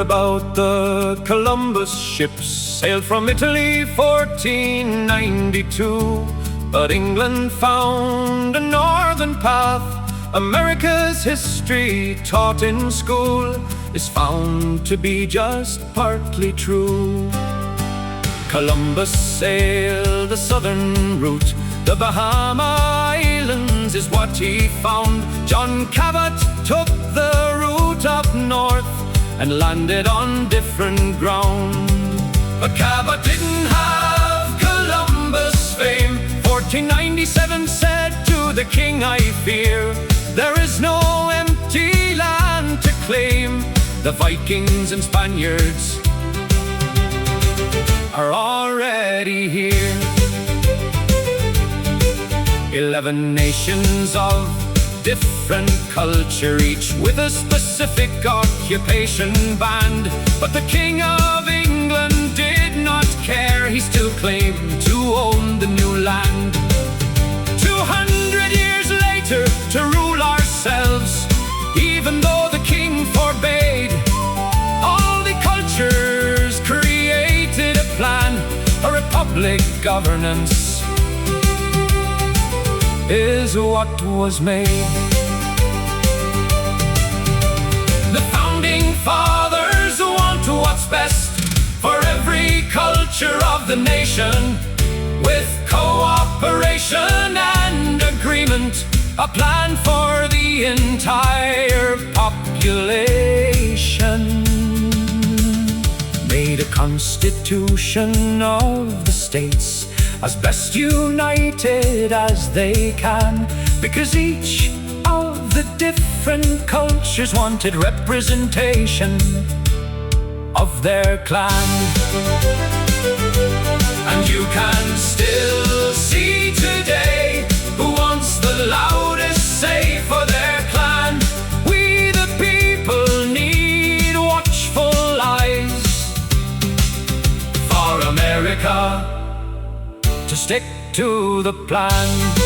about the Columbus ships sailed from Italy 1492. But England found a northern path. America's history taught in school is found to be just partly true. Columbus sailed the southern route. The Bahama Islands is what he found. John Cabot took the route up north and landed on different ground. But Cabot didn't have Columbus' fame. 1497 said to the king, I fear there is no empty land to claim. The Vikings and Spaniards are already here. 11 nations of different culture, each with a specific occupation band. But the King of England did not care. He still claimed to own the new land. 200 years later, to rule ourselves, even though the king forbade, all the cultures created a plan. A republic governance is what was made. The founding fathers want what's best for every culture of the nation. With cooperation and agreement, a plan for the entire population. Made a constitution of the states as best united as they can, because each of the different cultures wanted representation of their clan. And you can still see today who wants the loudest say for their clan. We the people need watchful eyes for America to stick to the plan.